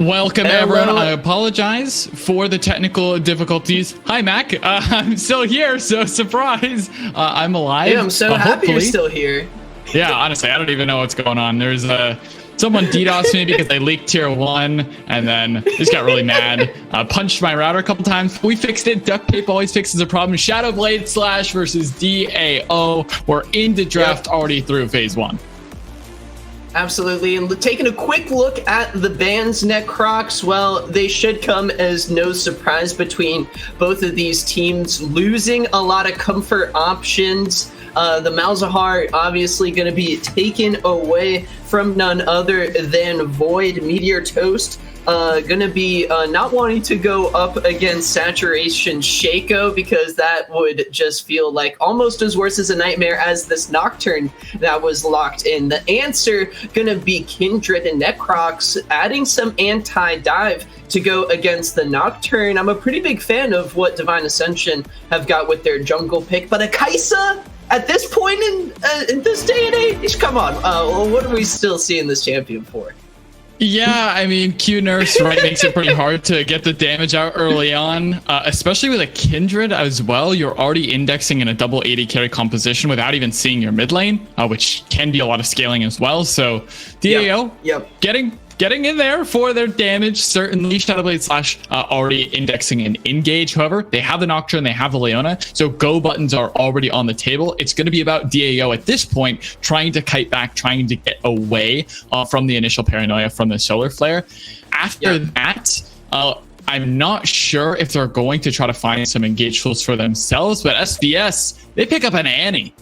Welcome, Hello. everyone. I apologize for the technical difficulties. Hi, Mac. I'm still here, so surprise. I'm alive. Yeah, I'm so happy you're hopefully. still here. Yeah, honestly, I don't even know what's going on. There's someone DDoSed me because I leaked tier 1, and then just got really mad. Punched my router a couple times. We fixed it. Duct tape always fixes a problem. Shadowblade Slash versus DAO. We're in the draft already through phase 1. Absolutely, and taking a quick look at the bans Necrox, well, they should come as no surprise between both of these teams losing a lot of comfort options. The Malzahar obviously going to be taken away from none other than Void. Meteor Toast going to be not wanting to go up against Saturation Shaco, because that would just feel like almost as worse as a nightmare as this Nocturne that was locked in. The answer going to be Kindred and Necrox adding some anti-dive to go against the Nocturne. I'm a pretty big fan of what Divine Ascension have got with their jungle pick, but a Kai'Sa at this point in this day and age, come on, what are we still seeing this champion for? Yeah, I mean, Q Nurse right makes it pretty hard to get the damage out early on, especially with a Kindred as well. You're already indexing in a double 80 carry composition without even seeing your mid lane, which can be a lot of scaling as well. So DAO getting in there for their damage, certainly. Shadowblade Slash already indexing an engage. However, they have the Nocturne, they have the Leona, so go buttons are already on the table. It's going to be about DAO at this point, trying to kite back, trying to get away from the initial paranoia from the solar flare. After that, I'm not sure if they're going to try to find some engage tools for themselves, but SBS, they pick up an Annie.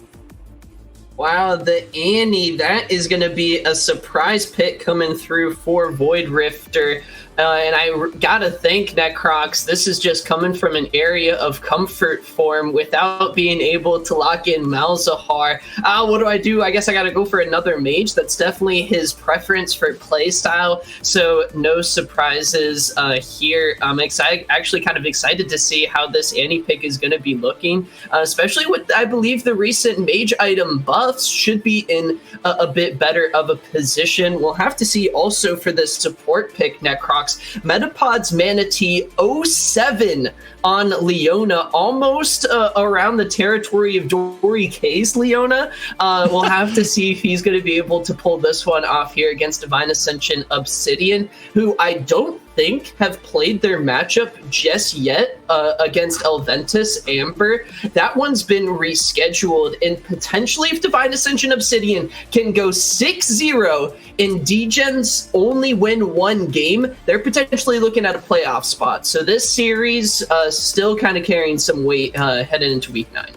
Wow, the Annie, that is going to be a surprise pick coming through for Void Rifter. And I gotta think, Necrox, this is just coming from an area of comfort form without being able to lock in Malzahar. What do? I guess I gotta go for another mage. That's definitely his preference for playstyle, so no surprises here. I'm actually kind of excited to see how this Annie pick is gonna be looking, especially with, I believe, the recent mage item buffs should be in a bit better of a position. We'll have to see also for the support pick, Necrox. Metapod's Manatee 07 on Leona, almost around the territory of Dory K's Leona. We'll have to see if he's going to be able to pull this one off here against Divine Ascension Obsidian, who I don't think have played their matchup just yet against Elventus Amber. That one's been rescheduled, and potentially if Divine Ascension Obsidian can go 6-0 and Degens only win one game, they're potentially looking at a playoff spot. So this series still kind of carrying some weight heading into week 9.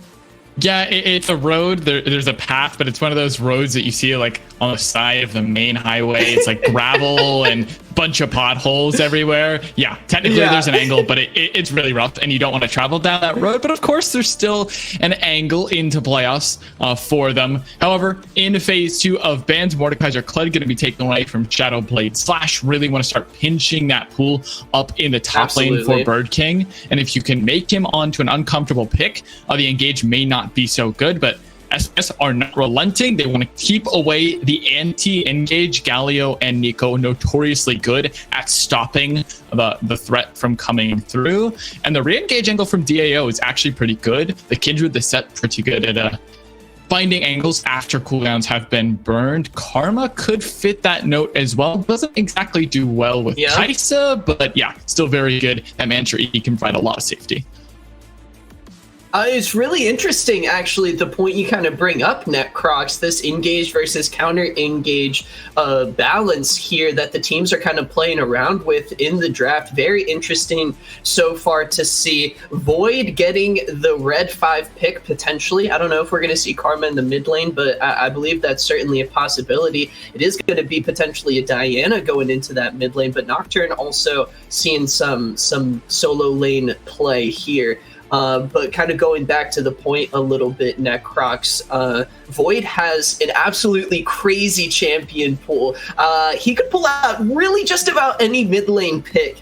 Yeah, it's a road. There's a path, but it's one of those roads that you see like on the side of the main highway. It's like gravel and bunch of potholes everywhere. Yeah, technically there's an angle, but it's really rough and you don't want to travel down that road. But of course, there's still an angle into playoffs for them. However, in phase 2 of bans, Mordekaiser Kled going to be taken away from Shadowblade Slash. Really want to start pinching that pool up in the top lane for Bird King. And if you can make him onto an uncomfortable pick, the engage may not be so good, but SBS are not relenting. They want to keep away the anti-engage. Galio and Nico notoriously good at stopping the threat from coming through. And the re-engage angle from DAO is actually pretty good. The Kindred, the set, pretty good at finding angles after cooldowns have been burned. Karma could fit that note as well. Doesn't exactly do well with Kai'Sa, but yeah, still very good. That Mantra E can provide a lot of safety. It's really interesting, actually, the point you kind of bring up, Necrox, this engage versus counter-engage balance here that the teams are kind of playing around with in the draft. Very interesting so far to see. Void getting the red 5 pick, potentially. I don't know if we're going to see Karma in the mid lane, but I believe that's certainly a possibility. It is going to be potentially a Diana going into that mid lane, but Nocturne also seeing some solo lane play here. But kind of going back to the point a little bit, Necrox, Void has an absolutely crazy champion pool. He could pull out really just about any mid lane pick.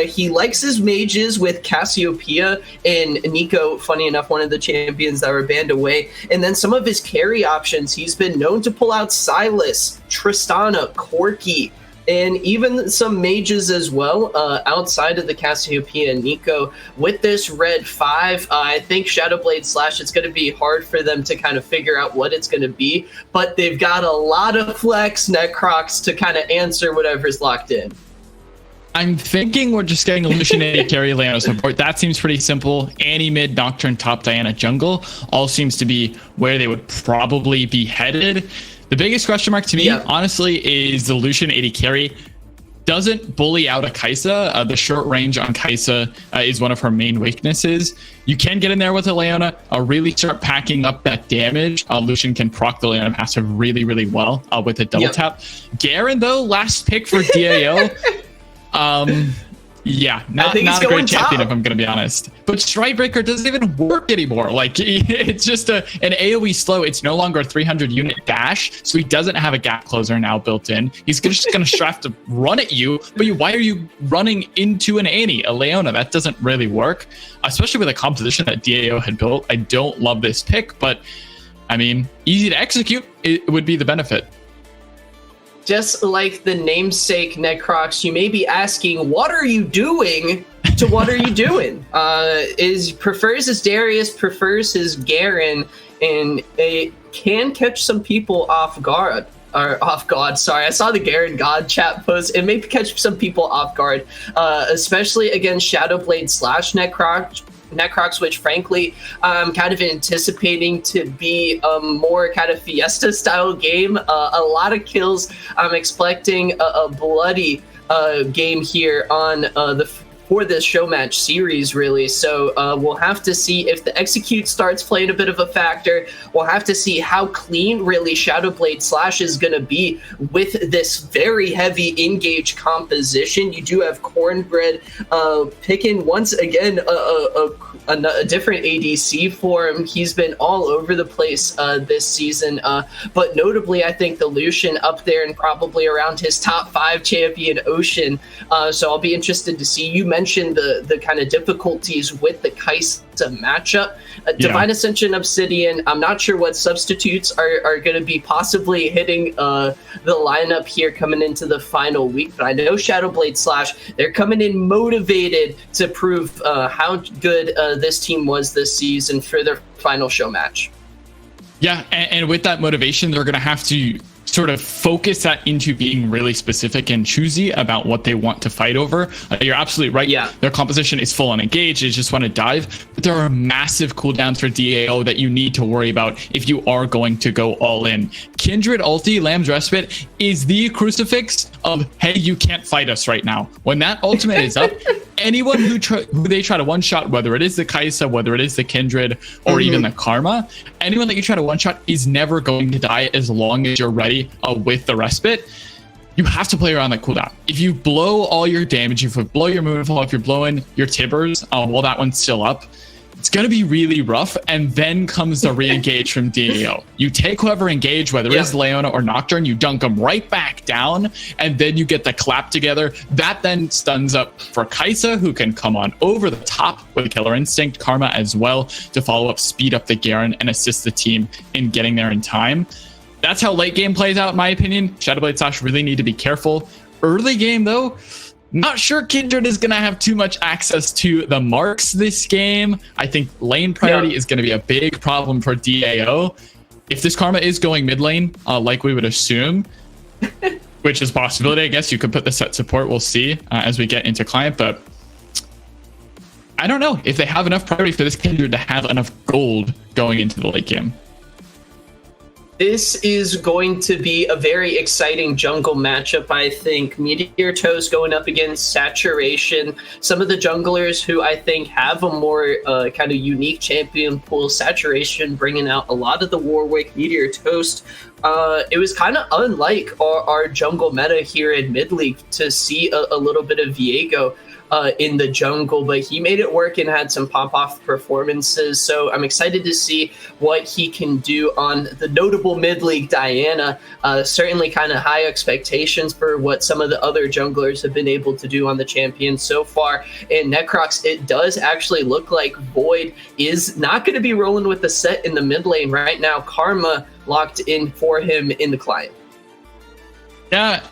He likes his mages with Cassiopeia and Nico, funny enough, one of the champions that were banned away. And then some of his carry options, he's been known to pull out Silas, Tristana, Corki, and even some mages as well, outside of the Cassiopeia and Nico. With this red 5, I think Shadowblade Slash, it's going to be hard for them to kind of figure out what it's going to be, but they've got a lot of flex Necrox to kind of answer whatever's locked in. I'm thinking we're just getting Lucian AD carry Leona support. That seems pretty simple. Annie mid, Nocturne top, Diana jungle. All seems to be where they would probably be headed. The biggest question mark to me, honestly, is the Lucian AD carry doesn't bully out a Kai'Sa. The short range on Kai'Sa is one of her main weaknesses. You can get in there with a Leona, really start packing up that damage. Lucian can proc the Leona passive really, really well with a double tap. Garen, though, last pick for DAO. Yeah, not a great champion, if I'm going to be honest. But Stridebreaker doesn't even work anymore. Like, it's just an AoE slow. It's no longer a 300 unit dash, so he doesn't have a gap closer now built in. He's just going to have to run at you. But why are you running into an Annie, a Leona? That doesn't really work, especially with a composition that DAO had built. I don't love this pick, but I mean, easy to execute. It would be the benefit. Just like the namesake Necrox, you may be asking, what are you doing to what are you doing? Prefers his Darius, prefers his Garen, and it can catch some people off guard. Sorry, I saw the Garen God chat post. It may catch some people off guard, especially against Shadowblade Slash Necrox, which frankly I'm kind of anticipating to be a more kind of Fiesta style game. A lot of kills. I'm expecting a bloody game here on for this show match series, really. So we'll have to see if the execute starts playing a bit of a factor. We'll have to see how clean really Shadowblade Slash is going to be with this very heavy engage composition. You do have Cornbread picking once again a different ADC for him. He's been all over the place this season, but notably I think the Lucian up there and probably around his top 5 champion Ocean. So I'll be interested to see. You mentioned the kind of difficulties with the Kai'Sa matchup. Divine Ascension, Obsidian, I'm not sure what substitutes are going to be possibly hitting the lineup here coming into the final week, but I know Shadowblade Slash, they're coming in motivated to prove how good this team was this season for their final show match. Yeah, and with that motivation, they're going to have to sort of focus that into being really specific and choosy about what they want to fight over. You're absolutely right. Yeah. Their composition is full on engage. They just want to dive. But there are massive cooldowns for DAO that you need to worry about if you are going to go all in. Kindred ulti, Lamb's Respite, is the crucifix of, hey, you can't fight us right now. When that ultimate is up, anyone who they try to one-shot, whether it is the Kai'Sa, whether it is the Kindred, or even the Karma, anyone that you try to one-shot is never going to die as long as you're ready with the respite. You have to play around that cooldown. If you blow all your damage, if you blow your Moonfall, if you're blowing your Tibbers while that one's still up, it's going to be really rough. And then comes the re-engage from DAO. You take whoever engage, whether it's Leona or Nocturne, you dunk them right back down, and then you get the clap together. That then stuns up for Kai'Sa, who can come on over the top with Killer Instinct, Karma as well, to follow up, speed up the Garen, and assist the team in getting there in time. That's how late game plays out, in my opinion. Shadowblade Slash really need to be careful. Early game, though, not sure Kindred is going to have too much access to the marks this game. I think lane priority is going to be a big problem for DAO. If this Karma is going mid lane, like we would assume, which is a possibility, I guess you could put the set support. We'll see as we get into client, but I don't know if they have enough priority for this Kindred to have enough gold going into the late game. This is going to be a very exciting jungle matchup, I think. Meteor Toes going up against Saturation. Some of the junglers who I think have a more kind of unique champion pool. Saturation bringing out a lot of the Warwick, Meteor Toast. It was kind of unlike our jungle meta here in mid league to see a little bit of Viego in the jungle, but he made it work and had some pop-off performances. So I'm excited to see what he can do on the notable mid-league Diana. Certainly kind of high expectations for what some of the other junglers have been able to do on the champion so far. And Necrox, it does actually look like Void is not going to be rolling with the set in the mid lane right now. Karma locked in for him in the client. Yeah.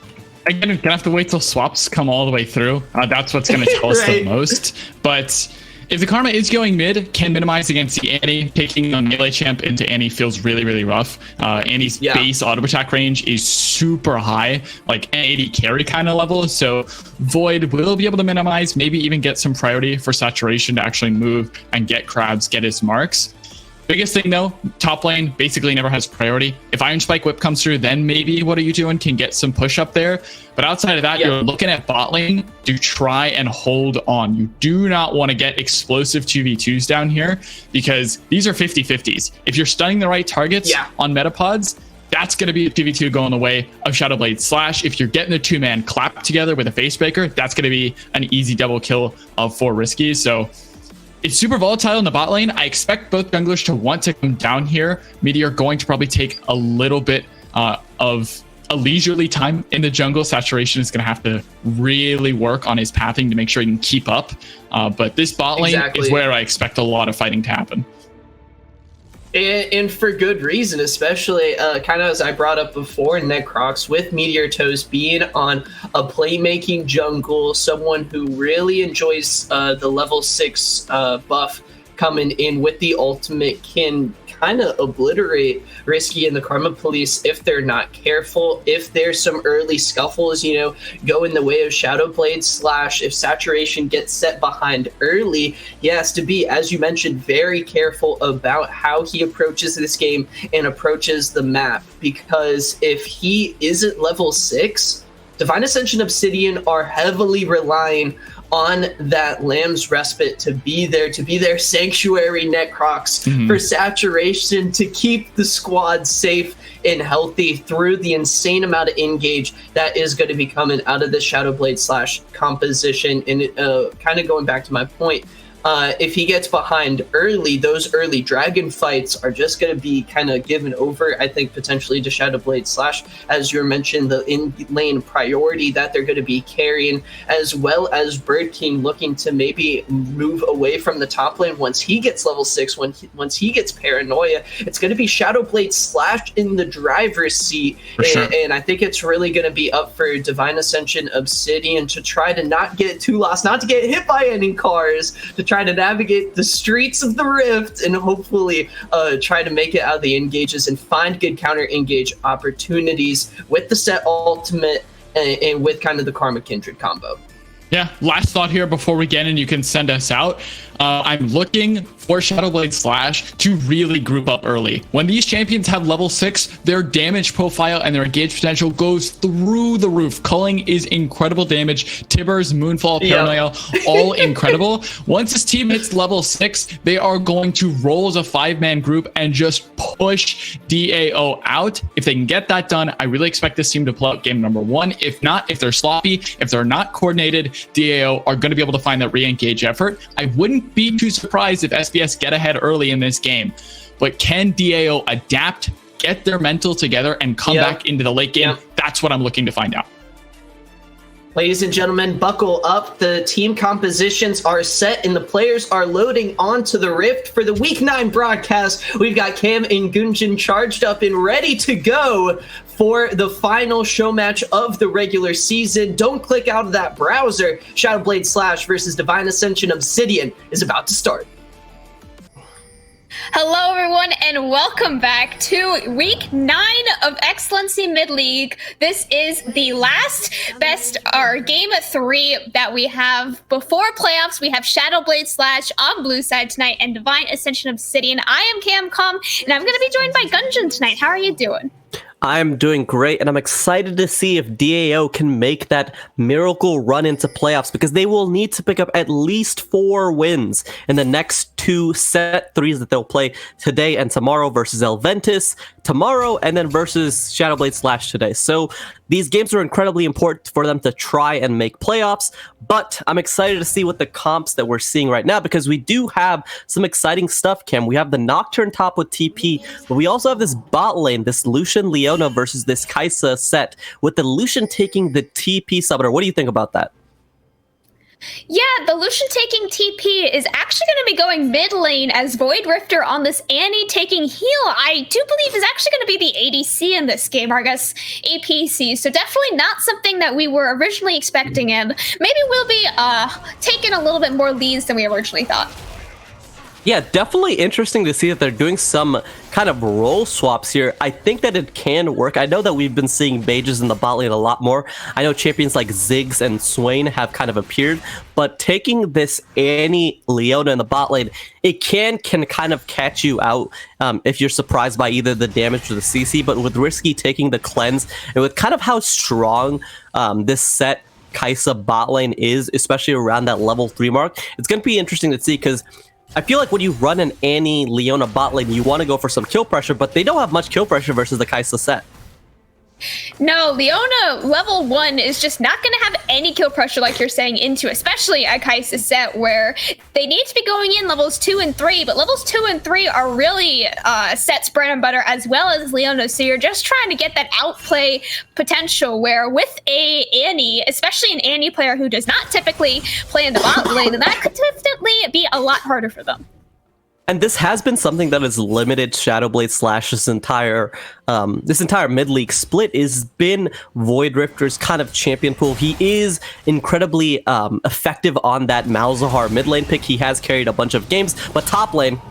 again, we're gonna have to wait till swaps come all the way through. That's what's gonna tell us the most. But if the Karma is going mid, can minimize against the Annie, picking a melee champ into Annie feels really, really rough. Annie's base auto attack range is super high, like an 80 carry kind of level. So Void will be able to minimize, maybe even get some priority for saturation to actually move and get crabs, get his marks. Biggest thing though, top lane basically never has priority. If Iron Spike Whip comes through, then maybe What Are You Doing can get some push up there. But outside of that, you're looking at bot lane to try and hold on. You do not want to get explosive 2v2s down here because these are 50-50s. If you're stunning the right targets on metapods, that's going to be a 2v2 going the way of Shadowblade Slash. If you're getting the two-man clap together with a face breaker, that's going to be an easy double kill for Risky. So it's super volatile in the bot lane. I expect both junglers to want to come down here. Meteor going to probably take a little bit of a leisurely time in the jungle. Saturation is going to have to really work on his pathing to make sure he can keep up. But this bot lane is where I expect a lot of fighting to happen. And for good reason, especially kind of as I brought up before, Necrox with Meteor Toes being on a playmaking jungle, someone who really enjoys the level 6 buff coming in with the ultimate can kind of obliterate Risky and the Karma Police if they're not careful. If there's some early scuffles, go in the way of Shadowblade Slash. If saturation gets set behind early, he has to be, as you mentioned, very careful about how he approaches this game and approaches the map, because if he isn't level 6, Divine Ascension Obsidian are heavily relying on that Lamb's Respite to be their sanctuary Necrox for saturation, to keep the squad safe and healthy through the insane amount of engage that is going to be coming out of the Shadowblade Slash composition. And kind of going back to my point, if he gets behind early, those early dragon fights are just going to be kind of given over, I think, potentially to Shadowblade Slash, as you mentioned, the in-lane priority that they're going to be carrying, as well as Bird King looking to maybe move away from the top lane once he gets level 6, once he gets Paranoia. It's going to be Shadowblade Slash in the driver's seat, and I think it's really going to be up for Divine Ascension Obsidian to try to not get too lost, not to get hit by any cars, to try to navigate the streets of the Rift and hopefully try to make it out of the engages and find good counter engage opportunities with the set ultimate and with kind of the Karma Kindred combo. Yeah, last thought here before we get in, you can send us out. I'm looking for Shadowblade Slash to really group up early. When these champions have level 6, their damage profile and their engage potential goes through the roof. Culling is incredible damage. Tibbers, Moonfall, Paranoia, all incredible. Once this team hits level 6, they are going to roll as a 5-man group and just push DAO out. If they can get that done, I really expect this team to pull out game number 1. If not, if they're sloppy, if they're not coordinated, DAO are going to be able to find that re-engage effort. I wouldn't be too surprised if SBS get ahead early in this game, but can DAO adapt, get their mental together, and come back into the late game? That's what I'm looking to find out. Ladies and gentlemen, buckle up. The team compositions are set and the players are loading onto the Rift for the Week 9 broadcast. We've got Cam and Gunjan charged up and ready to go for the final show match of the regular season. Don't click out of that browser. Shadowblade Slash versus Divine Ascension Obsidian is about to start. Hello, everyone, and welcome back to Week 9 of Excellency Mid-League. This is the last Game 3 that we have before playoffs. We have Shadowblade Slash on blue side tonight and Divine Ascension Obsidian. I am Camcom, and I'm going to be joined by Gunjan tonight. How are you doing? I'm doing great, and I'm excited to see if DAO can make that miracle run into playoffs, because they will need to pick up at least 4 wins in the next 2 set 3s that they'll play today and tomorrow versus Elventis tomorrow, and then versus Shadowblade Slash today. So these games are incredibly important for them to try and make playoffs, but I'm excited to see what the comps that we're seeing right now, because we do have some exciting stuff, Cam. We have the Nocturne top with TP, but we also have this bot lane, this Lucian Leona versus this Kaisa set, with the Lucian taking the TP summoner. What do you think about that? Yeah, the Lucian taking TP is actually going to be going mid lane as Void Rifter on this Annie taking heal. I do believe is actually going to be the ADC in this game, or I guess APC. So definitely not something that we were originally expecting, and maybe we'll be taking a little bit more leads than we originally thought. Yeah, definitely interesting to see that they're doing some kind of role swaps here. I think that it can work. I know that we've been seeing mages in the bot lane a lot more. I know champions like Ziggs and Swain have kind of appeared, but taking this Annie Leona in the bot lane, it can kind of catch you out if you're surprised by either the damage or the CC, but with Risky taking the cleanse, and with kind of how strong this set Kai'Sa bot lane is, especially around that level 3 mark, it's going to be interesting to see, because I feel like when you run an Annie Leona bot lane, you want to go for some kill pressure, but they don't have much kill pressure versus the Kai'Sa set. No, Leona level 1 is just not going to have any kill pressure like you're saying into, especially a Kai'Sa set where they need to be going in levels 2 and 3, but levels 2 and 3 are really Set's bread and butter as well as Leona, so you're just trying to get that outplay potential where with a Annie, especially an Annie player who does not typically play in the bot lane, then that could definitely be a lot harder for them. And this has been something that has limited Shadowblade Slash this entire mid league split is been Void Rifter's kind of champion pool. He is incredibly effective on that Malzahar mid lane pick. He has carried a bunch of games, but top lane,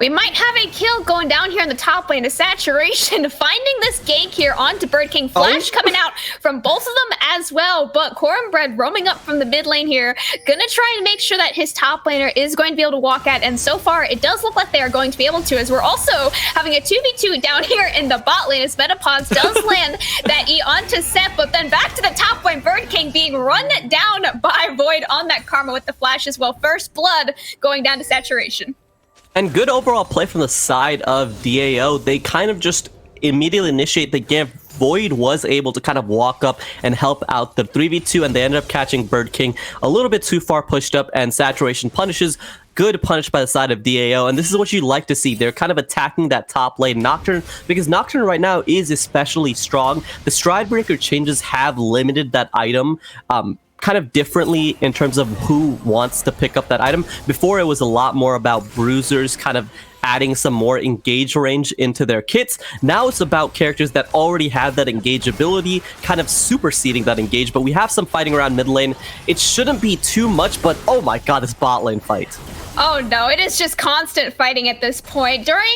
we might have a kill going down here in the top lane to Saturation, finding this gank here onto Bird King. Flash coming out from both of them as well, but Cornbread roaming up from the mid lane here, gonna try and make sure that his top laner is going to be able to walk at, and so far it does look like they are going to be able to, as we're also having a 2v2 down here in the bot lane as Metapods does land that E onto Seth, but then back to the top lane, Bird King being run down by Void on that Karma with the flash as well. First blood going down to Saturation. and good overall play from the side of DAO. They kind of just immediately initiate the game. Void was able to kind of walk up and help out the 3v2, and they ended up catching Bird King a little bit too far pushed up, and Saturation punishes. Good punish by the side of DAO, and this is what you like to see. They're kind of attacking that top lane Nocturne, because Nocturne right now is especially strong. The Stride Breaker changes have limited that item kind of differently in terms of who wants to pick up that item. Before, it was a lot more about bruisers kind of adding some more engage range into their kits. Now it's about characters that already have that engage ability, kind of superseding that engage, but we have some fighting around mid lane. It shouldn't be too much, but oh my god, this bot lane fight. Oh no, it is just constant fighting at this point. During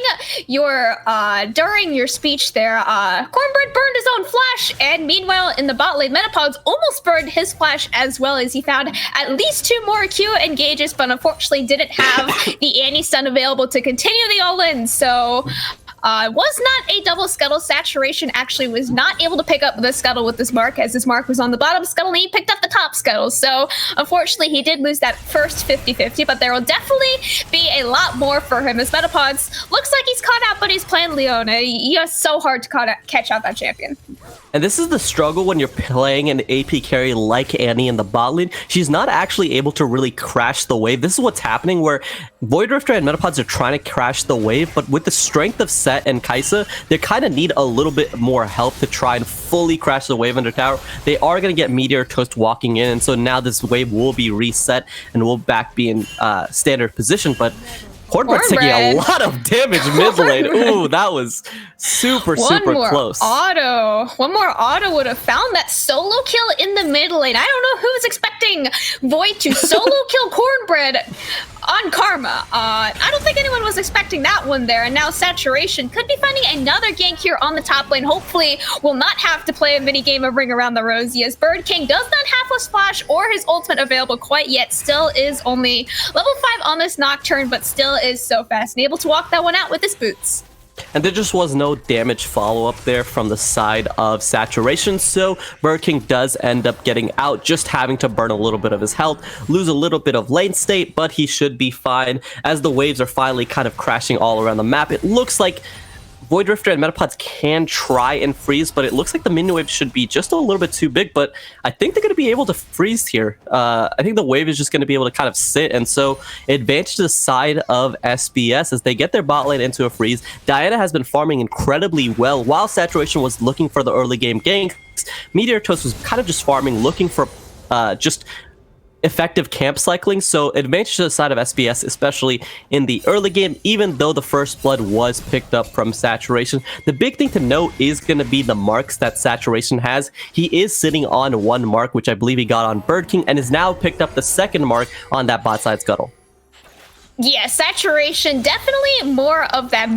your speech there, Cornbread burned his own flash, and meanwhile in the bot lane, Metapods almost burned his flash as well, as he found at least 2 more Q engages, but unfortunately didn't have the Annie stun available to continue the all-in, so was not a double scuttle. Saturation actually was not able to pick up the scuttle with this mark, as this mark was on the bottom scuttle and he picked up the top scuttle. So unfortunately he did lose that first 50-50, but there will definitely be a lot more for him, as Metapods looks like he's caught out, but he's playing Leona. He is so hard to catch out that champion. And this is the struggle when you're playing an AP carry like Annie in the bot lane. She's not actually able to really crash the wave. This is what's happening, where Void Rifter and Metapods are trying to crash the wave, but with the strength of Set and Kai'Sa, they kind of need a little bit more help to try and fully crash the wave under tower. They are going to get Meteor Toast walking in, and so now this wave will be reset and will back be in standard position, but Cornbread's taking a lot of damage mid lane. Ooh, that was super close. One more auto would have found that solo kill in the mid lane. I don't know who's expecting Void to solo kill Cornbread on Karma. I don't think anyone was expecting that one there, and now Saturation could be finding another gank here on the top lane. Hopefully will not have to play a mini game of Ring Around the Rosie, as Bird King does not have a splash or his ultimate available quite yet. Still is only level 5 on this Nocturne, but still is so fast and able to walk that one out with his boots. And there just was no damage follow-up there from the side of Saturation, so Bird King does end up getting out, just having to burn a little bit of his health, lose a little bit of lane state, but he should be fine as the waves are finally kind of crashing all around the map. It looks like Void Rifter and Metapods can try and freeze, but it looks like the minion wave should be just a little bit too big, but I think they're going to be able to freeze here. I think the wave is just going to be able to kind of sit, and so advantage to the side of SBS as they get their bot lane into a freeze. Diana has been farming incredibly well, while Saturation was looking for the early game ganks. Meteor Toast was kind of just farming, looking for just effective camp cycling, so advantage to the side of SBS, especially in the early game, even though the first blood was picked up from Saturation. The big thing to note is going to be the marks that Saturation has. He is sitting on 1 mark, which I believe he got on Bird King, and has now picked up the 2nd mark on that bot side scuttle. Yeah, Saturation, definitely more of that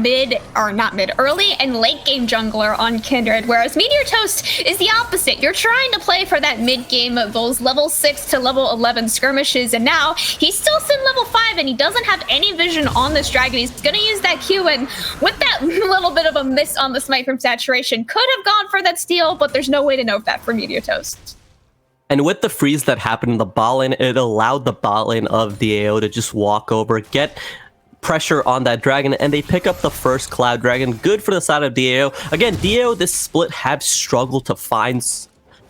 early and late game jungler on Kindred, whereas Meteor Toast is the opposite. You're trying to play for that mid game of those level 6 to level 11 skirmishes, and now he's still sitting level 5 and he doesn't have any vision on this dragon. He's gonna use that Q, and with that little bit of a miss on the smite from Saturation, could have gone for that steal, but there's no way to know that for Meteor Toast. And with the freeze that happened in the bot lane, it allowed the bot lane of DAO to just walk over, get pressure on that dragon, and they pick up the first Cloud Dragon. Good for the side of DAO. Again, DAO, this split, have struggled to find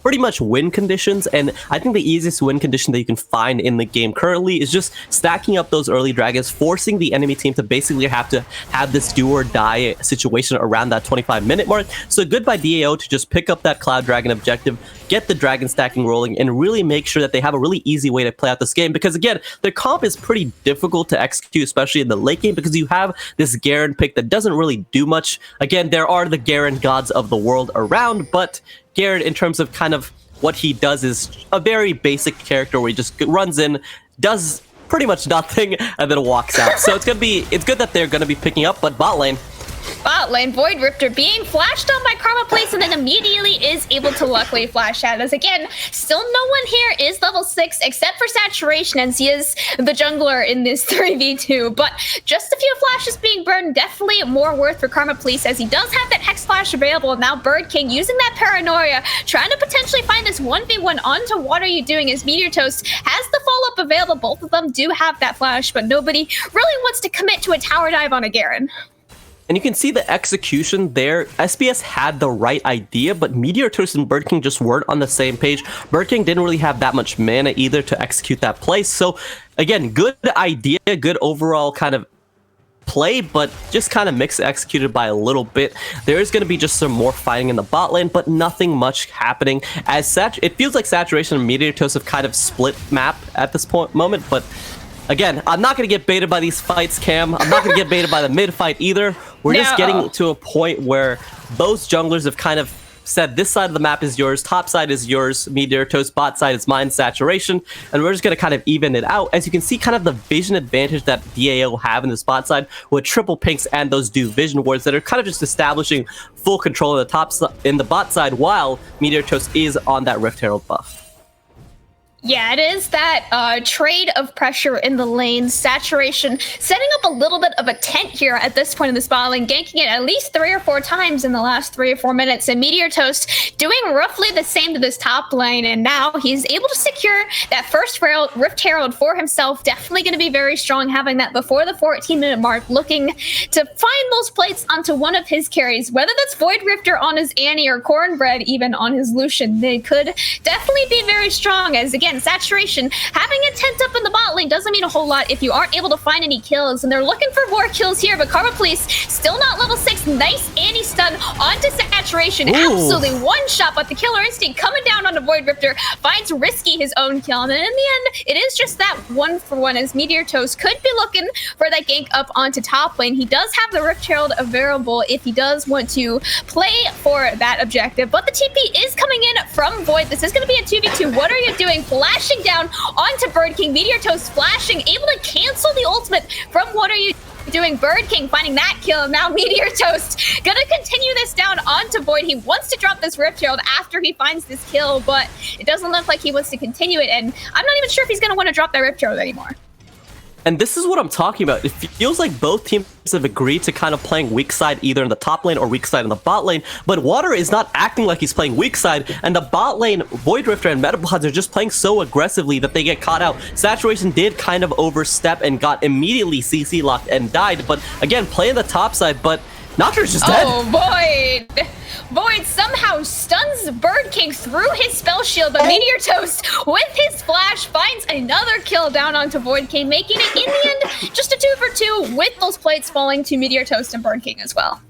pretty much win conditions, and I think the easiest win condition that you can find in the game currently is just stacking up those early dragons, forcing the enemy team to basically have to have this do or die situation around that 25-minute mark. So good by DAO to just pick up that Cloud Dragon objective, get the dragon stacking rolling, and really make sure that they have a really easy way to play out this game, because again, their comp is pretty difficult to execute, especially in the late game, because you have this Garen pick that doesn't really do much. Again, there are the Garen gods of the world around, but Garen, in terms of kind of what he does, is a very basic character where he just runs in, does pretty much nothing, and then walks out. So it's good that they're gonna be picking up, but bot lane. Bot lane, Void Rifter being flashed on by Karma Place and then immediately is able to luckily flash out. As again, still no one here is level 6 except for Saturation, as he is the jungler in this 3v2. But just a few flashes being burned, definitely more worth for Karma Police, as he does have that Hex Flash available. Now Bird King using that Paranoia, trying to potentially find this 1v1 onto What Are You Doing, as Meteor Toast has the follow-up available. Both of them do have that flash, but nobody really wants to commit to a tower dive on a Garen. And you can see the execution there. SBS had the right idea, but Meteor Toast and Bird King just weren't on the same page. Bird King didn't really have that much mana either to execute that play. So again, good idea, good overall kind of play, but just kind of mixed executed by a little bit. There is going to be just some more fighting in the bot lane, but nothing much happening. As it feels like Saturation and Meteor Toast have kind of split map at this moment, but again, I'm not going to get baited by these fights, Cam. I'm not going to get baited by the mid fight either. We're just getting to a point where both junglers have kind of said, this side of the map is yours, top side is yours, Meteor Toast, bot side is mine, Saturation, and we're just going to kind of even it out. As you can see, kind of the vision advantage that DAO have in the bot side with triple pinks and those do vision wards that are kind of just establishing full control of the top in the bot side, while Meteor Toast is on that Rift Herald buff. Yeah, it is that trade of pressure in the lane. Saturation setting up a little bit of a tent here at this point in the bot lane, ganking it at least 3 or 4 times in the last 3 or 4 minutes. And Meteor Toast doing roughly the same to this top lane. And now he's able to secure that first Rift Herald for himself. Definitely going to be very strong having that before the 14-minute mark, looking to find those plates onto one of his carries, whether that's Void Rifter on his Annie or Cornbread even on his Lucian. They could definitely be very strong, as again, Saturation having a tent up in the bot lane doesn't mean a whole lot if you aren't able to find any kills, and they're looking for more kills here, but Karma Police still not level 6. Nice Annie stun onto Saturation. Ooh. Absolutely one shot, but the Killer Instinct coming down onto Void Rifter finds Risky his own kill, and then in the end it is just that 1-for-1, as Meteor Toast could be looking for that gank up onto top lane. He does have the Rift Herald available if he does want to play for that objective, but the TP is coming in from Void. This is going to be a 2v2. What are you doing? Flashing down onto Bird King. Meteor Toast flashing, able to cancel the ultimate from What Are You Doing? Bird King finding that kill. Now Meteor Toast gonna continue this down onto Void. He wants to drop this Rift Herald after he finds this kill, but it doesn't look like he wants to continue it, and I'm not even sure if he's gonna want to drop that Rift Herald anymore. And this is what I'm talking about. It feels like both teams have agreed to kind of playing weak side either in the top lane or weak side in the bot lane, but Water is not acting like he's playing weak side, and the bot lane, Void Rifter and Metapods are just playing so aggressively that they get caught out. Saturation did kind of overstep and got immediately CC locked and died, but again, playing the top side, but Nocturne's just dead. Oh, Void! Void somehow stuns Bird King through his spell shield, but Meteor Toast with his flash finds another kill down onto Void King, making it in the end just a 2-for-2 with those plates falling to Meteor Toast and Bird King as well.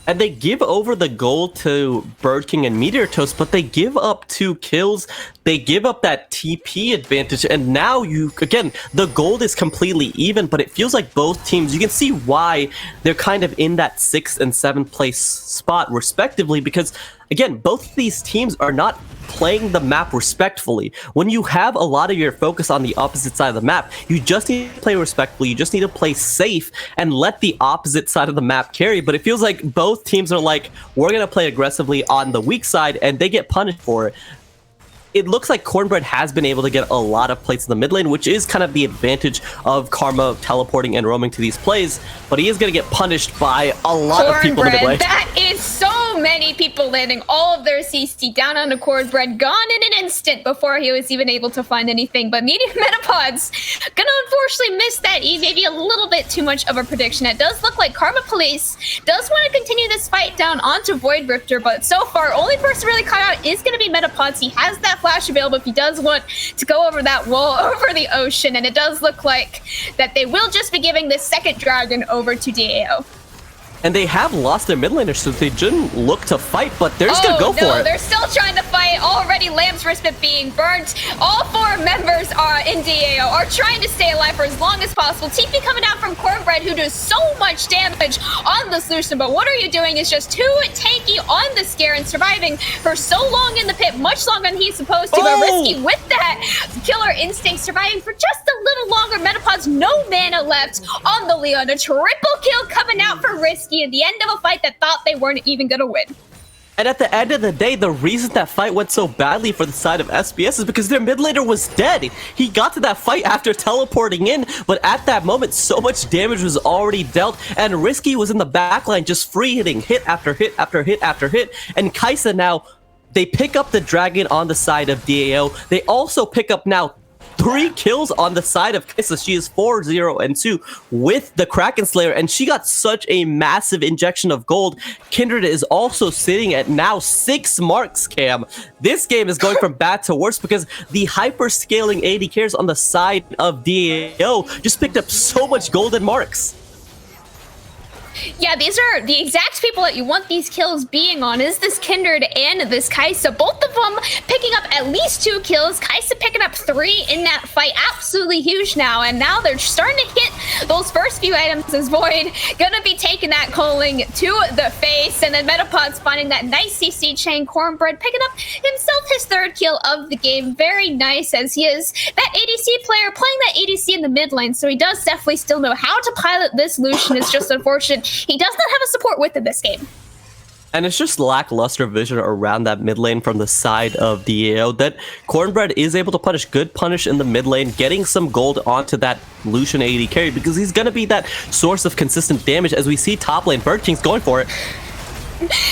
And they give over the gold to Bird King and Meteor Toast, but they give up 2 kills. They give up that TP advantage, and now again, the gold is completely even, but it feels like both teams, you can see why they're kind of in that 6th and 7th place spot, respectively, because, again, both of these teams are not playing the map respectfully. When you have a lot of your focus on the opposite side of the map, you just need to play respectfully, you just need to play safe and let the opposite side of the map carry. But it feels like both teams are like, we're going to play aggressively on the weak side, and they get punished for it. It looks like Cornbread has been able to get a lot of plates in the mid lane, which is kind of the advantage of Karma teleporting and roaming to these plays, but he is going to get punished by a lot of people in the mid lane. That is so many people landing all of their CC down onto Cornbread, gone in an instant before he was even able to find anything. But Medium Metapod's gonna unfortunately miss that maybe a little bit too much of a prediction. It does look like Karma Police does want to continue this fight down onto Void Rifter, but so far, only person really caught out is going to be Metapods. He has that flash available if he does want to go over that wall, over the ocean, and it does look like that they will just be giving this second dragon over to DAO. And they have lost their mid laners, so they didn't look to fight, but they're just gonna go for it. They're still trying to fight. Already Lamb's Respite being burnt. All 4 members are in DAO are trying to stay alive for as long as possible. TP coming out from Cornbread, who does so much damage on the solution, but what are you doing is just too tanky on the scare and surviving for so long in the pit, much longer than he's supposed to. But Risky with that killer instinct, surviving for just a little longer. Metapod's no mana left on the Leon. A triple kill coming out for Risky at the end of a fight that thought they weren't even gonna win. And at the end of the day, the reason that fight went so badly for the side of SBS is because their mid laner was dead. He got to that fight after teleporting in, but at that moment, so much damage was already dealt, and Risky was in the backline just free hitting hit after hit after hit after hit. And Kaisa now, they pick up the dragon on the side of DAO. They also pick up now 3 kills on the side of Kaisa. She is 4-0-2 with the Kraken Slayer, and she got such a massive injection of gold. Kindred is also sitting at now 6 marks, Cam. This game is going from bad to worse because the hyper-scaling AD carries on the side of DAO just picked up so much golden marks. Yeah, these are the exact people that you want these kills being on, is this Kindred and this Kaisa. Both of them picking up at least 2 kills. Kaisa picking up 3 in that fight. Absolutely huge now. And now they're starting to hit those first few items as Void gonna be taking that calling to the face. And then Metapod's finding that nice CC chain. Cornbread picking up himself his 3rd kill of the game. Very nice, as he is that ADC player playing that ADC in the mid lane. So he does definitely still know how to pilot this Lucian. It's just unfortunate he does not have a support with in this game. And it's just lackluster vision around that mid lane from the side of DAO that Cornbread is able to punish in the mid lane, getting some gold onto that Lucian AD carry because he's going to be that source of consistent damage as we see top lane. Bird King's going for it.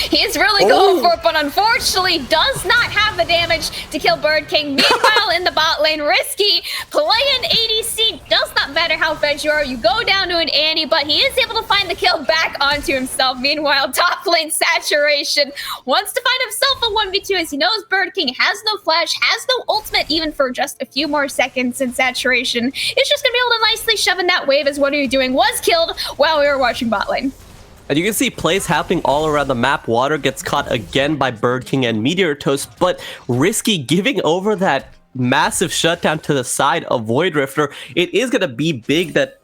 He's really going for it, but unfortunately does not have the damage to kill Bird King. Meanwhile, in the bot lane, Risky playing ADC. Does not matter how fed you are. You go down to an Annie, but he is able to find the kill back onto himself. Meanwhile, top lane Saturation wants to find himself a 1v2 as he knows Bird King has no flash, has no ultimate even for just a few more seconds, and Saturation is just going to be able to nicely shove in that wave as What Are You Doing was killed while we were watching bot lane. And you can see plays happening all around the map. Water gets caught again by Bird King and Meteor Toast, but Risky giving over that massive shutdown to the side of Void Rifter. It is going to be big that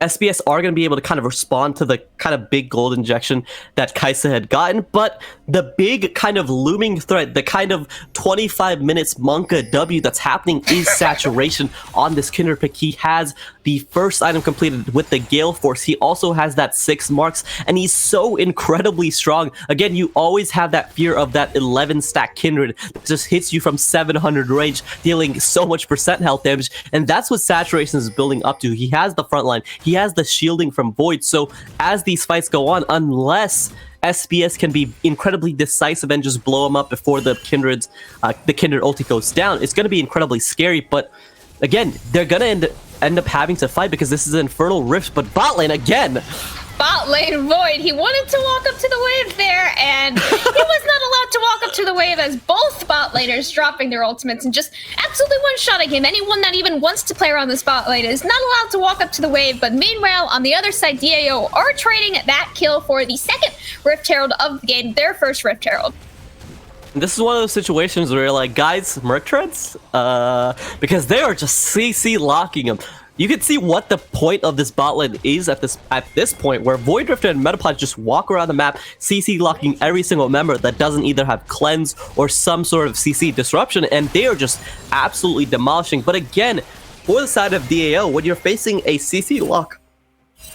SBS are going to be able to kind of respond to the kind of big gold injection that Kaisa had gotten, but the big kind of looming threat, the kind of 25 minutes Monka W that's happening is Saturation on this Kindred pick. He has the first item completed with the Gale Force. He also has that 6 marks, and he's so incredibly strong. Again, you always have that fear of that 11 stack Kindred that just hits you from 700 range, dealing so much percent health damage, and that's what Saturation is building up to. He has the front line. He has the shielding from Void, so as these fights go on, unless SBS can be incredibly decisive and just blow him up before the Kindred ulti goes down, it's going to be incredibly scary. But again, they're going to end up having to fight because this is an Infernal Rift, but bot lane again. bot lane Void. He wanted to walk up to the wave there, and he was not allowed to walk up to the wave as both bot laners dropping their ultimates and just absolutely one-shotting him. Anyone that even wants to play around this bot lane is not allowed to walk up to the wave, but meanwhile, on the other side, DAO are trading that kill for the second Rift Herald of the game, their first Rift Herald. This is one of those situations where you're like, guys, Merc Treads? Because they are just CC locking him. You can see what the point of this bot lane is at this point, where Void Rifter and Metapod just walk around the map, CC locking every single member that doesn't either have cleanse or some sort of CC disruption, and they are just absolutely demolishing. But again, for the side of DAO, when you're facing a CC lock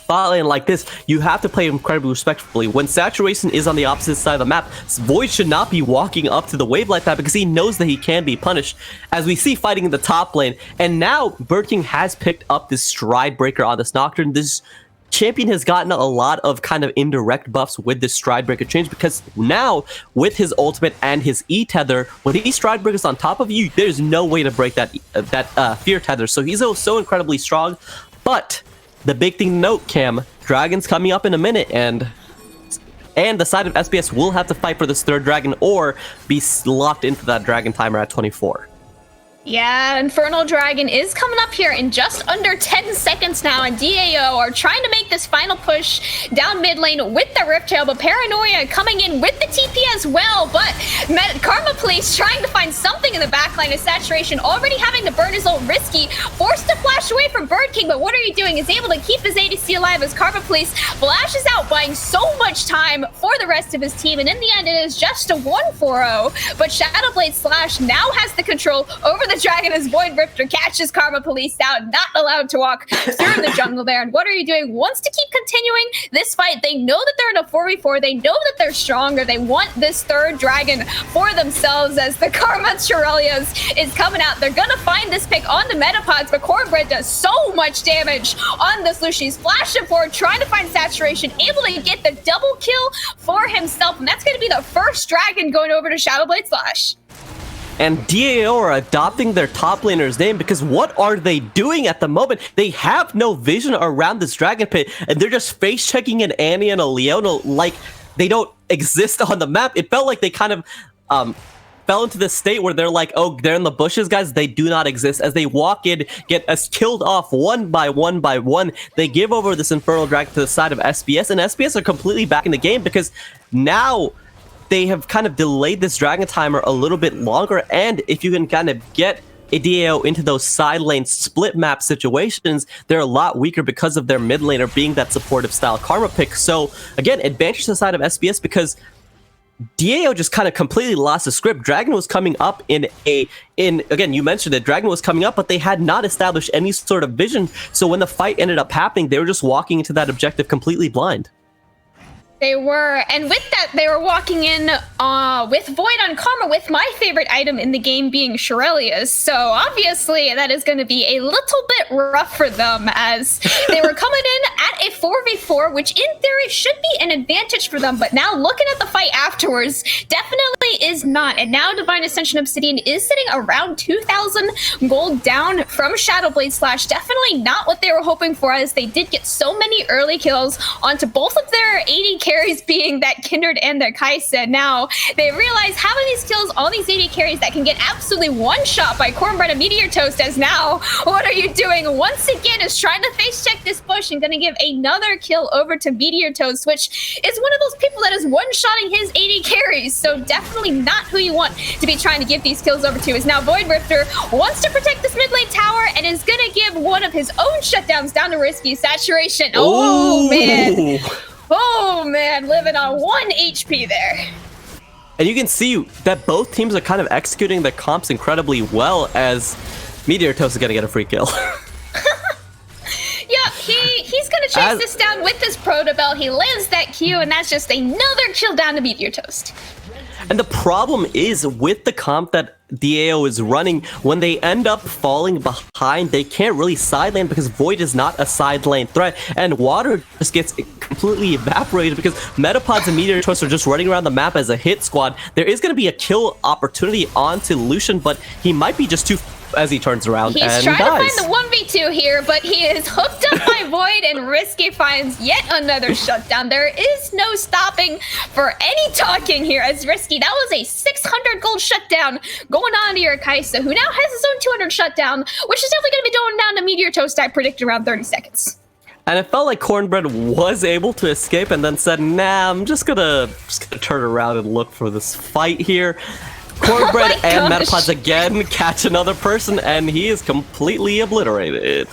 bot lane like this, you have to play incredibly respectfully. When saturation is on the opposite side of the map, Void should not be walking up to the wave like that because he knows that he can be punished. As we see fighting in the top lane, and now Bird King has picked up this Stride Breaker on this Nocturne. This champion has gotten a lot of kind of indirect buffs with this Stride Breaker change, because now with his ultimate and his E-tether, when he Stride Breakers on top of you, there's no way to break that fear tether. So he's so incredibly strong. But the big thing to note, Cam, Dragon's coming up in a minute, and the side of SBS will have to fight for this third dragon or be locked into that dragon timer at 24. Yeah, Infernal Dragon is coming up here in just under 10 seconds now, and DAO are trying to make this final push down mid lane with the Rift Tail, but Paranoia coming in with the TP as well, but Karma Police trying to find something in the backline of Saturation, already having to burn his ult risky, forced to flash away from Bird King, but what are you doing? Is able to keep his ADC alive as Karma Police flashes out, buying so much time for the rest of his team, and in the end it is just a 1-4-0, but Shadowblade Slash now has the control over the dragon as Void Rifter catches Karma Police out, not allowed to walk through the jungle there. And what are you doing? Wants to keep continuing this fight. They know that they're in a 4v4. They know that they're stronger. They want this third dragon for themselves as the Karma Chirelias is coming out. They're gonna find this pick on the Metapods, but Cornbread does so much damage on this Lucius. He's flashing forward, trying to find Saturation, able to get the double kill for himself, and that's gonna be the first dragon going over to Shadowblade Slash. And DAO are adopting their top laner's name, because what are they doing at the moment? They have no vision around this dragon pit, and they're just face checking an Annie and a Leona like they don't exist on the map. It felt like they kind of fell into this state where they're like, oh, they're in the bushes, guys. They do not exist. As they walk in, get us killed off one by one by one, they give over this Infernal Dragon to the side of SBS, and SBS are completely back in the game because now they have kind of delayed this dragon timer a little bit longer, and if you can kind of get a DAO into those side lane split map situations, they're a lot weaker because of their mid laner being that supportive style Karma pick. So again, advantage to the side of SBS because DAO just kind of completely lost the script. Dragon was coming up in again, you mentioned it, Dragon was coming up, but they had not established any sort of vision. So when the fight ended up happening, they were just walking into that objective completely blind. They were, and with that, they were walking in with Void on Karma, with my favorite item in the game being Shirelia's. So obviously, that is going to be a little bit rough for them, as they were coming in at a 4v4, which in theory should be an advantage for them. But now looking at the fight afterwards, definitely is not. And now Divine Ascension Obsidian is sitting around 2,000 gold down from Shadowblade Slash. Definitely not what they were hoping for, as they did get so many early kills onto both of their AD carries, being that Kindred and their Kaisa. Now they realize having these kills on these AD carries that can get absolutely one-shot by Cornbread and Meteor Toast, as now what are you doing once again is trying to face check this push and gonna give another kill over to Meteor Toast, which is one of those people that is one-shotting his AD carries. So definitely not who you want to be trying to give these kills over to. Is now Void Rifter wants to protect this mid lane tower and is gonna give one of his own shutdowns down to risky Saturation. Oh man. Oh man, living on 1 HP there. And you can see that both teams are kind of executing their comps incredibly well, as Meteor Toast is going to get a free kill. Yeah, he's going to chase this down with this Protobell. He lands that Q, and that's just another kill down to Meteor Toast. And the problem is with the comp that DAO is running, when they end up falling behind, they can't really side lane because Void is not a side lane threat, and water just gets completely evaporated because Metapods and Meteor Toast are just running around the map as a hit squad. There is going to be a kill opportunity onto Lucian, but he might be just too as he turns around He's and trying dies. to find the 1v2 here, but he is hooked up by Void, and Risky finds yet another shutdown. There is no stopping for any talking here as Risky. That was a 600 gold shutdown going on to your Kaisa, who now has his own 200 shutdown, which is definitely going to be going down to Meteor Toast, I predict, around 30 seconds. And it felt like Cornbread was able to escape and then said, nah, I'm just gonna turn around and look for this fight here. Cornbread and Metapods again catch another person, and he is completely obliterated.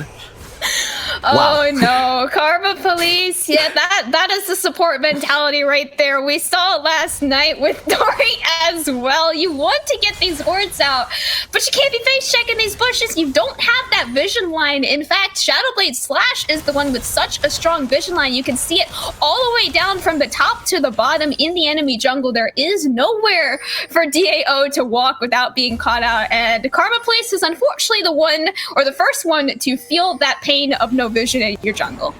Oh no, Karma Police. Yeah, that is the support mentality right there. We saw it last night with Dory as well. You want to get these wards out, but you can't be face checking these bushes. You don't have that vision line. In fact, Shadowblade Slash is the one with such a strong vision line. You can see it all the way down from the top to the bottom in the enemy jungle. There is nowhere for DAO to walk without being caught out, and Karma Police is unfortunately the one, or the first one, to feel that pain of no vision in your jungle.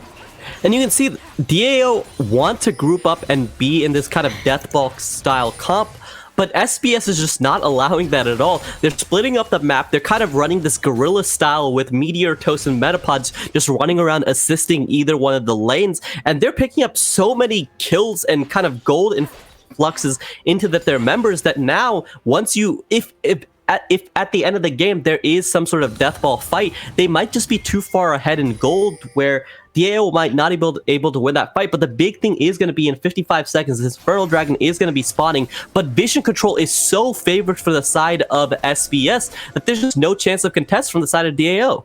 And you can see DAO want to group up and be in this kind of Deathball style comp, but SBS is just not allowing that at all. They're splitting up the map. They're kind of running this guerrilla style with Meteor Toast and Metapods just running around assisting either one of the lanes, and they're picking up so many kills and kind of gold influxes into their members that now once you if at the end of the game there is some sort of deathball fight, they might just be too far ahead in gold where DAO might not be able to win that fight. But the big thing is going to be in 55 seconds, this Infernal Dragon is going to be spawning, but vision control is so favored for the side of SBS that there's just no chance of contest from the side of DAO.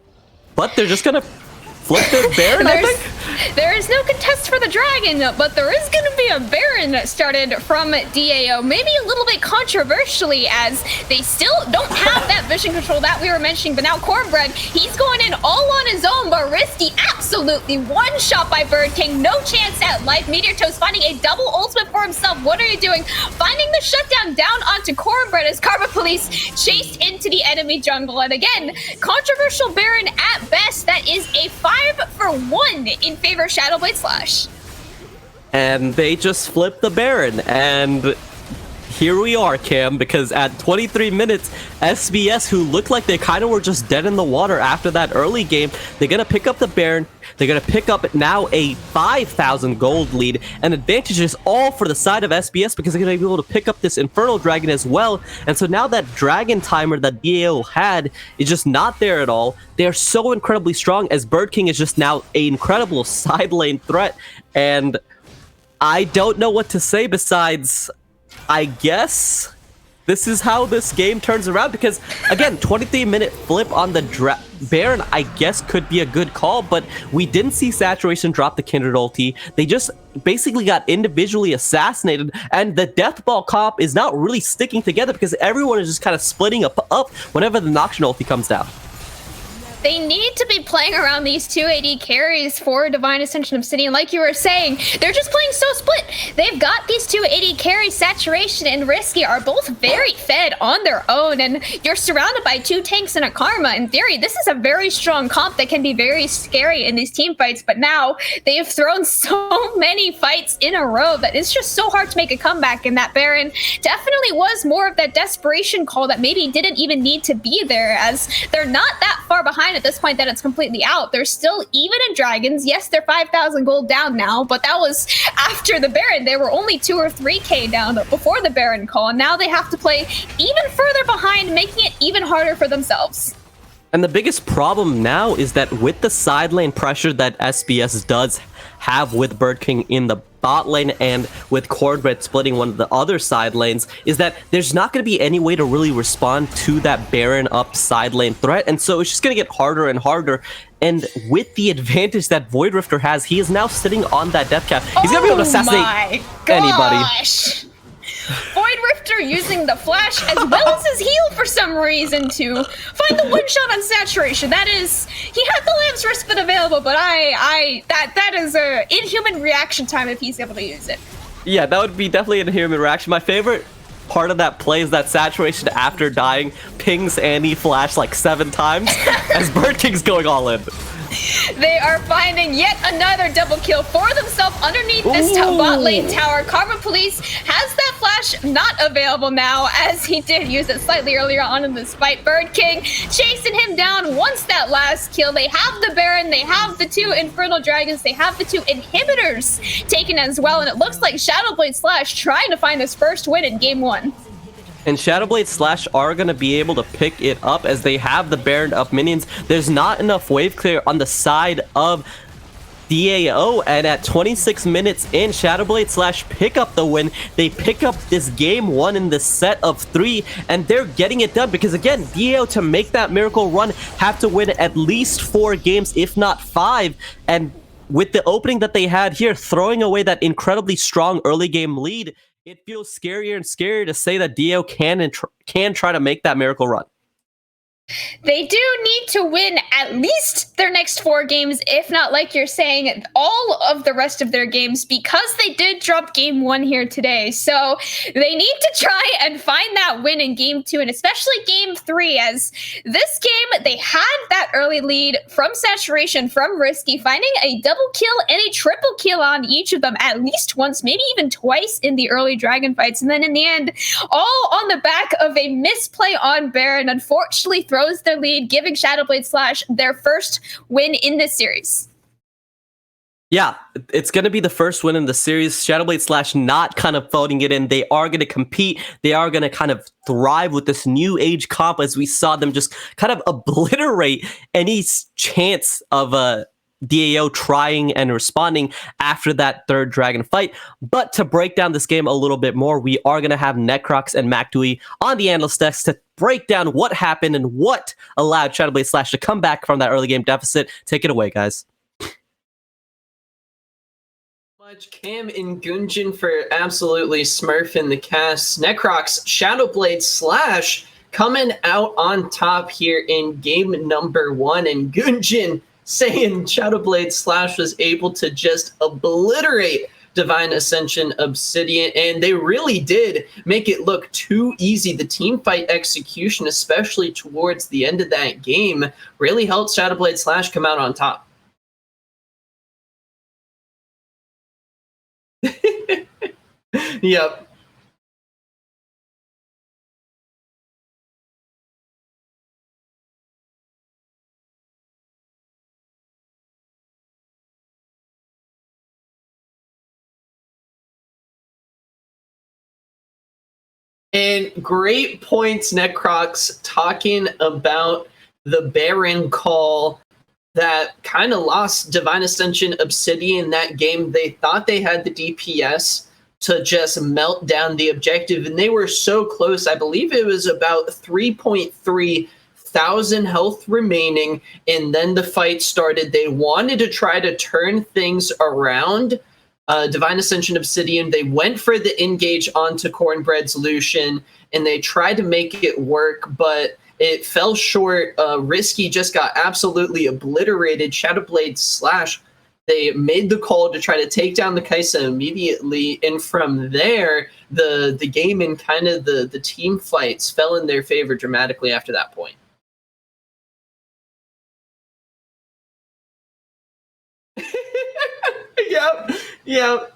But they're just going to flip their Baron, I think? There is no contest for the Dragon, but there is going to be a Baron started from DAO. Maybe a little bit controversially, as they still don't have that vision control that we were mentioning, but now Cornbread, he's going in all on his own, but Risky absolutely one shot by Bird King. No chance at life. Meteor Toast finding a double ultimate for himself. What are you doing? Finding the shutdown down onto Cornbread as Karma Police chased into the enemy jungle. And again, controversial Baron at best. That is a 5-for-1 in favor of Shadowblade Slash. And they just flipped the Baron, and here we are, Cam, because at 23 minutes, SBS, who looked like they kind of were just dead in the water after that early game, they're going to pick up the Baron. They're going to pick up now a 5,000 gold lead, and advantages all for the side of SBS because they're going to be able to pick up this Infernal Dragon as well. And so now that Dragon timer that DAO had is just not there at all. They're so incredibly strong as Bird King is just now an incredible side lane threat. And I don't know what to say besides, I guess this is how this game turns around, because again, 23-minute flip on the Baron, I guess, could be a good call, but we didn't see Saturation drop the Kindred ulti. They just basically got individually assassinated, and the Death Ball comp is not really sticking together because everyone is just kind of splitting up whenever the Nocturne ulti comes down. They need to be playing around these 280 carries for Divine Ascension Obsidian. Like you were saying, they're just playing so split. They've got these 280 carries. Saturation and Risky are both very fed on their own, and you're surrounded by 2 tanks and a Karma. In theory, this is a very strong comp that can be very scary in these team fights, but now they have thrown so many fights in a row that it's just so hard to make a comeback, and that Baron definitely was more of that desperation call that maybe didn't even need to be there, as they're not that far behind at this point that it's completely out. They're still even in Dragons. Yes, they're 5,000 gold down now, but that was after the Baron. They were only 2 or 3k down before the Baron call, and now they have to play even further behind, making it even harder for themselves. And the biggest problem now is that with the side lane pressure that SBS does have with Bird King in the bot lane and with Cornbread splitting one of the other side lanes, is that there's not going to be any way to really respond to that Baron up side lane threat. And so it's just going to get harder and harder. And with the advantage that Void Rifter has, he is now sitting on that death cap. He's going to be able to assassinate anybody. Void Rifter using the flash as well as his heal for some reason to find the one shot on Saturation. That is, he had the Lamb's Respite available, but that is a inhuman reaction time if he's able to use it. Yeah, that would be definitely an inhuman reaction. My favorite part of that play is that Saturation, after dying, pings Annie flash like 7 times as Bird King's going all in. They are finding yet another double kill for themselves underneath this bot lane tower. Karma Police has that flash not available now, as he did use it slightly earlier on in this fight. Bird King chasing him down once that last kill. They have the Baron, they have the 2 Infernal Dragons, they have the 2 inhibitors taken as well, and it looks like Shadowblade Slash trying to find his first win in game 1. And Shadowblade Slash are going to be able to pick it up as they have the Baron of minions. There's not enough wave clear on the side of DAO, and at 26 minutes in, Shadowblade Slash pick up the win. They pick up this game 1 in the set of 3, and they're getting it done because, again, DAO, to make that miracle run, have to win at least 4 games, if not 5, and with the opening that they had here, throwing away that incredibly strong early game lead, it feels scarier and scarier to say that DAO can try to make that miracle run. They do need to win at least their next 4 games, if not, like you're saying, all of the rest of their games, because they did drop game 1 here today. So they need to try and find that win in game 2, and especially game 3, as this game, they had that early lead from Saturation, from Risky, finding a double kill and a triple kill on each of them at least once, maybe even twice in the early Dragon fights. And then in the end, all on the back of a misplay on Baron, unfortunately throws their lead, giving Shadowblade Slash their first win in this series. Yeah, it's going to be the first win in the series. Shadowblade Slash not kind of phoning it in. They are going to compete. They are going to kind of thrive with this new age comp, as we saw them just kind of obliterate any chance of DAO trying and responding after that 3rd Dragon fight. But to break down this game a little bit more, we are going to have Necrox and MacDewey on the analyst desk to break down what happened and what allowed Shadowblade Slash to come back from that early game deficit. Take it away, guys. Much Cam and Gunjin for absolutely smurfing the cast. Necrox, Shadowblade Slash coming out on top here in game number 1, and Gunjin saying Shadowblade Slash was able to just obliterate Divine Ascension Obsidian, and they really did make it look too easy. The team fight execution, especially towards the end of that game, really helped Shadowblade Slash come out on top. Yep. And great points, Necrox, talking about the Baron call that kind of lost Divine Ascension Obsidian that game. They thought they had the DPS to just melt down the objective, and they were so close. I believe it was about 3.3 thousand health remaining, and then the fight started. They wanted to try to turn things around. Divine Ascension Obsidian, they went for the engage onto Cornbread's Lucian, and they tried to make it work, but it fell short. Risky just got absolutely obliterated. Shadowblade Slash, they made the call to try to take down the Kaisa immediately, and from there, the game and kind of the team fights fell in their favor dramatically after that point. Yep.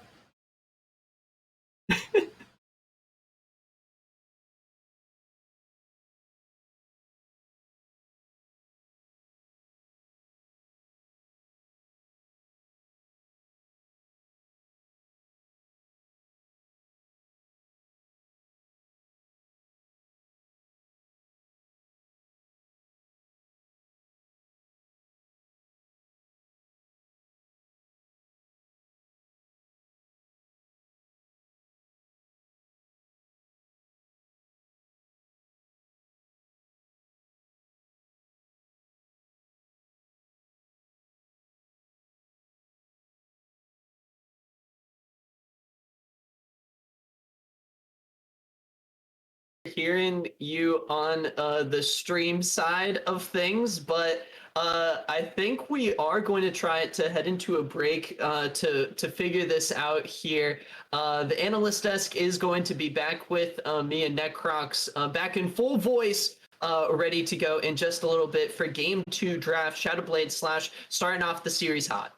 Hearing you on the stream side of things, but I think we are going to try to head into a break to figure this out here. The analyst desk is going to be back with me and Necrox back in full voice ready to go in just a little bit for Game 2 draft. Shadowblade Slash starting off the series hot.